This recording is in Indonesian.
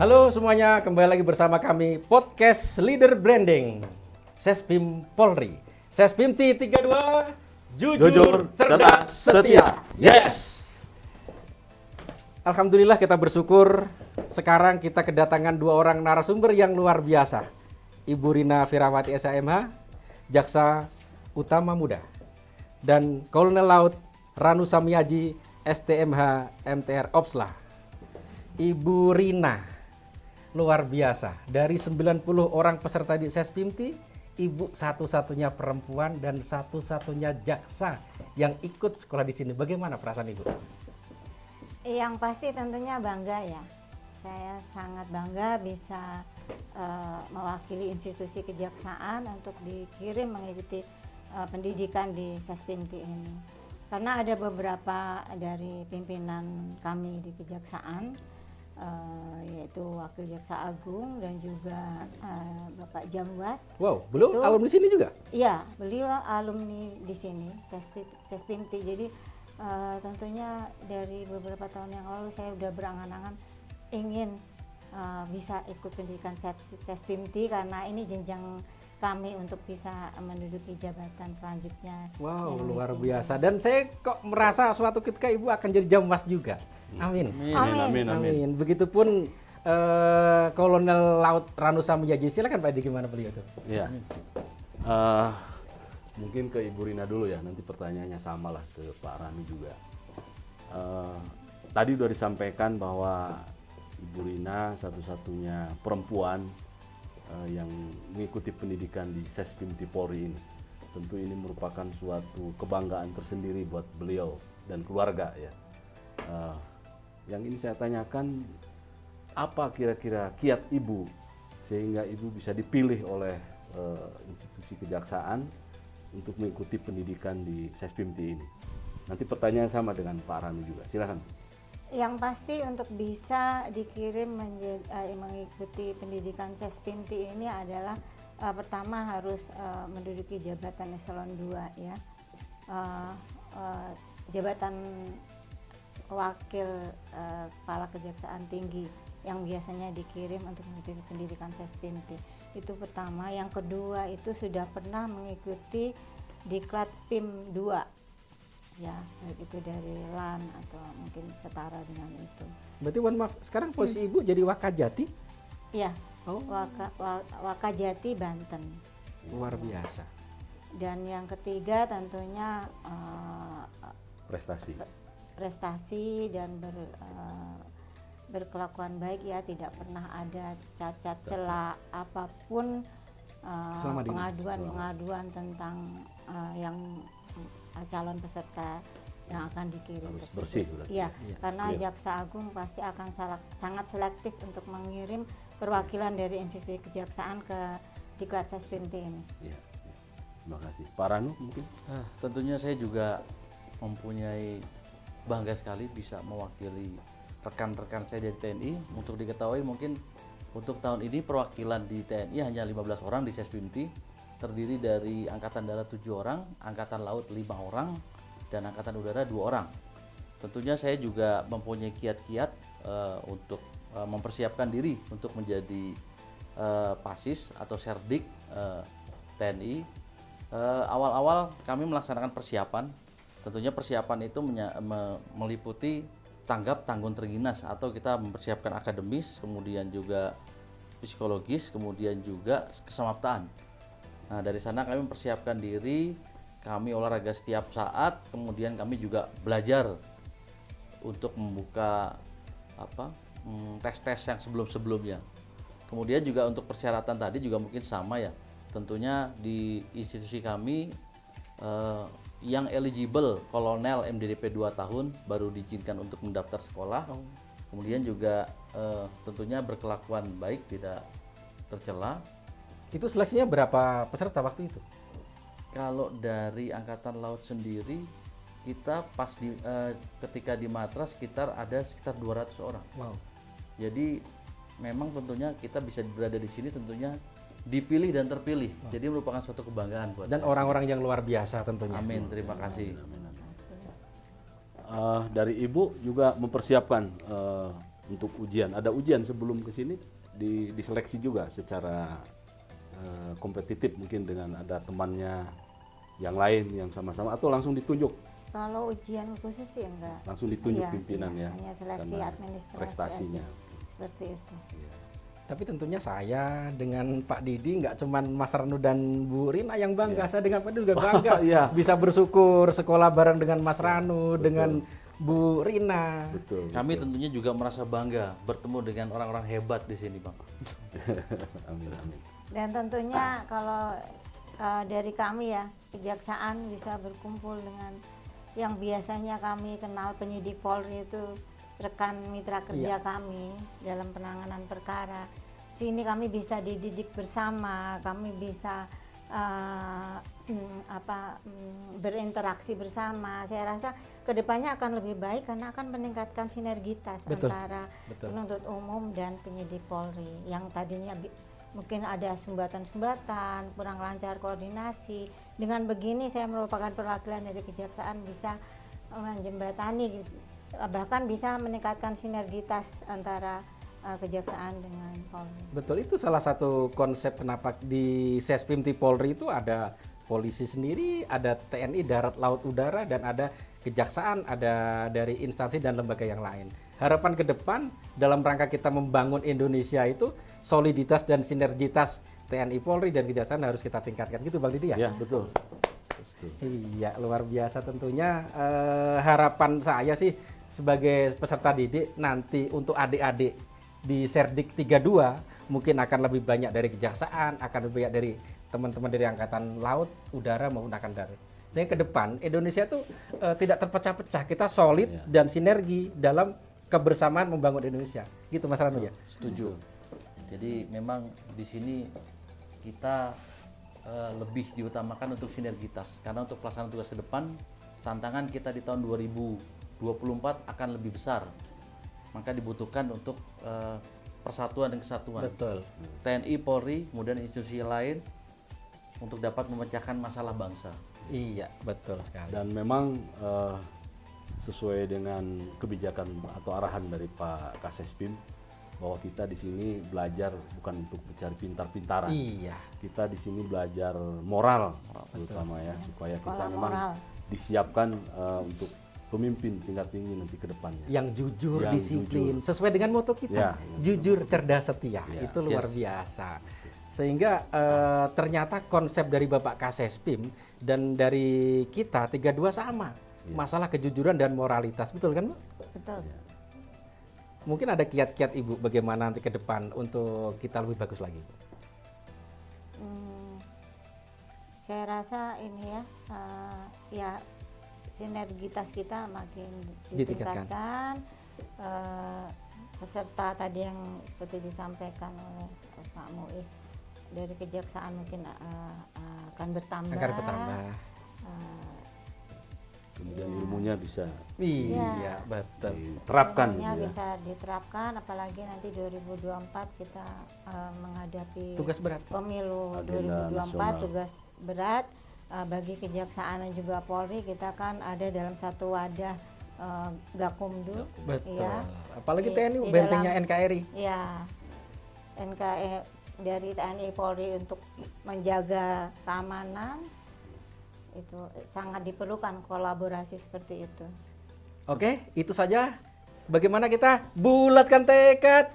Halo semuanya, kembali lagi bersama kami Podcast Leader Branding Sespim Polri. Sespim T32 Jujur, cerdas, setia. Yes. Alhamdulillah kita bersyukur sekarang kita kedatangan dua orang narasumber yang luar biasa. Ibu Rina Firawati SHMH, Jaksa Utama Muda, dan Kolonel Laut Ranu Samiaji STMH MTR Opsla. Ibu Rina luar biasa, dari 90 orang peserta di Sespimti, ibu satu-satunya perempuan dan satu-satunya jaksa yang ikut sekolah di sini. Bagaimana perasaan ibu? Yang pasti tentunya bangga ya. Saya sangat bangga bisa mewakili institusi kejaksaan untuk dikirim mengikuti pendidikan di Sespimti ini. Karena ada beberapa dari pimpinan kami di kejaksaan, yaitu Wakil Jaksa Agung dan juga Bapak Jamwas. Wow, belum alumni sini juga? Iya, beliau alumni di sini, Sespimti. Jadi tentunya dari beberapa tahun yang lalu saya sudah berangan-angan ingin bisa ikut pendidikan Sespimti karena ini jenjang kami untuk bisa menduduki jabatan selanjutnya. Wow, luar biasa. Dan saya kok merasa suatu ketika ibu akan jadi Jamwas juga. Amin. Amin. Begitupun Kolonel Laut Ranu Samiaji. Silakan Pak Edi, gimana beliau itu? Iya. Mungkin ke Ibu Rina dulu ya, nanti pertanyaannya sama lah ke Pak Rani juga. Tadi sudah disampaikan bahwa Ibu Rina satu-satunya perempuan yang mengikuti pendidikan di Sespimti Polri ini. Tentu ini merupakan suatu kebanggaan tersendiri buat beliau dan keluarga ya. Yang ini saya tanyakan, apa kira-kira kiat ibu sehingga ibu bisa dipilih oleh institusi kejaksaan untuk mengikuti pendidikan di Sespimti ini? Nanti pertanyaan sama dengan Pak Rani juga, silakan. Yang pasti untuk bisa dikirim mengikuti pendidikan Sespimti ini adalah pertama harus menduduki jabatan eselon 2 ya. Jabatan wakil kepala kejaksaan tinggi yang biasanya dikirim untuk mengikuti pendidikan Sespimti. Itu pertama. Yang kedua itu sudah pernah mengikuti Diklat PIM 2. Ya, baik itu dari LAN atau mungkin setara dengan itu. Berarti maaf, sekarang posisi ibu jadi Wakajati? Iya, Wakajati Banten. Luar biasa. Dan yang ketiga tentunya prestasi dan berkelakuan baik ya, tidak pernah ada cacat celah apapun, pengaduan tentang yang calon peserta yang akan dikirim. Harus bersih berarti. Iya, karena Jaksa Agung pasti akan sangat selektif untuk mengirim perwakilan dari institusi kejaksaan ke Diklat Sespimti ini. Iya. Terima kasih. Pak Ranu mungkin? Tentunya saya juga mempunyai bangga sekali bisa mewakili rekan-rekan saya dari TNI. Untuk diketahui mungkin untuk tahun ini perwakilan di TNI hanya 15 orang di Sespimti, terdiri dari Angkatan Darat 7 orang, Angkatan Laut 5 orang, dan Angkatan Udara 2 orang. Tentunya saya juga mempunyai kiat-kiat untuk mempersiapkan diri untuk menjadi PASIS atau Serdik TNI. Awal-awal kami melaksanakan persiapan. Tentunya persiapan itu meliputi tanggap tanggung terginas, atau kita mempersiapkan akademis, kemudian juga psikologis, kemudian juga kesamaptaan. Nah, dari sana kami mempersiapkan diri, kami olahraga setiap saat, kemudian kami juga belajar untuk membuka tes-tes yang sebelum-sebelumnya. Kemudian juga untuk persyaratan tadi juga mungkin sama ya. Tentunya di institusi kami yang eligible kolonel MDDP 2 tahun baru diizinkan untuk mendaftar sekolah. Kemudian juga tentunya berkelakuan baik, tidak tercela. Itu seleksinya berapa peserta waktu itu? Kalau dari Angkatan Laut sendiri, kita pas ketika di Matra sekitar 200 orang. Wow. Jadi memang tentunya kita bisa berada di sini tentunya dipilih dan terpilih. Jadi merupakan suatu kebanggaan buat dan saya. orang-orang yang luar biasa tentunya. Amin, terima kasih. Dari Ibu juga mempersiapkan untuk ujian. Ada ujian sebelum ke sini diseleksi juga secara kompetitif, mungkin dengan ada temannya yang lain yang sama-sama, atau langsung ditunjuk? Kalau ujian khusus sih enggak. Langsung ditunjuk Iya, pimpinan iya, ya. hanya seleksi karena administrasi prestasinya. aja. Seperti itu. Iya. Tapi tentunya saya dengan Pak Didi nggak cuman Mas Ranu dan Bu Rina yang bangga, saya dengan Pak Didi juga bangga. Iya. Bisa bersyukur sekolah bareng dengan Mas Ranu, dengan Bu Rina. Betul. Kami tentunya juga merasa bangga bertemu dengan orang-orang hebat di sini, Bang. Amin, amin. Dan tentunya kalau dari kami ya, kejaksaan bisa berkumpul dengan yang biasanya kami kenal penyidik Polri itu rekan mitra kerja kami dalam penanganan perkara. Sini kami bisa dididik bersama, kami bisa berinteraksi bersama. Saya rasa kedepannya akan lebih baik karena akan meningkatkan sinergitas antara penuntut umum dan penyidik Polri yang tadinya mungkin ada sumbatan-sumbatan, kurang lancar koordinasi. Dengan begini saya merupakan perwakilan dari kejaksaan bisa menjembatani, bahkan bisa meningkatkan sinergitas antara kejaksaan dengan Polri. Betul, itu salah satu konsep kenapa di Sespimti Polri itu ada polisi sendiri, ada TNI darat, laut, udara, dan ada kejaksaan, ada dari instansi dan lembaga yang lain. Harapan ke depan dalam rangka kita membangun Indonesia itu soliditas dan sinergitas TNI Polri dan kejaksaan harus kita tingkatkan, gitu Bang Didi ya? Ya, betul. Iya, luar biasa tentunya. Harapan saya sih sebagai peserta didik nanti untuk adik-adik di Serdik 32 mungkin akan lebih banyak dari kejaksaan, akan lebih banyak dari teman-teman dari angkatan laut, udara maupun angkatan darat. Sehingga ke depan Indonesia tuh tidak terpecah-pecah, kita solid dan sinergi dalam kebersamaan membangun Indonesia. Gitu Mas Ranu ya? Setuju. Jadi memang di sini kita lebih diutamakan untuk sinergitas, karena untuk pelaksanaan tugas ke depan tantangan kita di tahun 2024 akan lebih besar, maka dibutuhkan untuk persatuan dan kesatuan. Betul. TNI, Polri, kemudian institusi lain untuk dapat memecahkan masalah bangsa. Iya, betul sekali. Dan memang sesuai dengan kebijakan atau arahan dari Pak Kasespim bahwa kita di sini belajar bukan untuk mencari pintar-pintaran. Iya. Kita di sini belajar moral terutama ya, supaya kita Sekolah memang moral. disiapkan untuk pemimpin tingkat tinggi nanti ke depannya. Yang jujur, Yang disiplin, jujur. sesuai dengan moto kita. Ya, Jujur, cerdas, setia. Ya. Itu luar biasa. Sehingga ternyata konsep dari Bapak Kasespim dan dari kita 32 sama. Masalah kejujuran dan moralitas. Betul kan, Bu? Betul. Mungkin ada kiat-kiat Ibu bagaimana nanti ke depan untuk kita lebih bagus lagi, Bu? Saya rasa ini ya sinergitas kita makin ditingkatkan. Peserta tadi yang seperti disampaikan oleh Pak Muiz dari kejaksaan mungkin akan bertambah. Akan bertambah. Kemudian ilmunya bisa Iya, betul. diterapkan Ilmunya gitu ya. bisa diterapkan, apalagi nanti 2024 kita menghadapi Tugas berat. pemilu Agenda 2024 nasional. tugas berat bagi kejaksaan dan juga Polri. Kita kan ada dalam satu wadah Gakumdu. Betul. Ya. Apalagi Di- TNI di bentengnya dalam- NKRI. Ya, NKRI dari TNI Polri untuk menjaga keamanan itu sangat diperlukan kolaborasi seperti itu. Oke, itu saja. Bagaimana kita bulatkan tekad.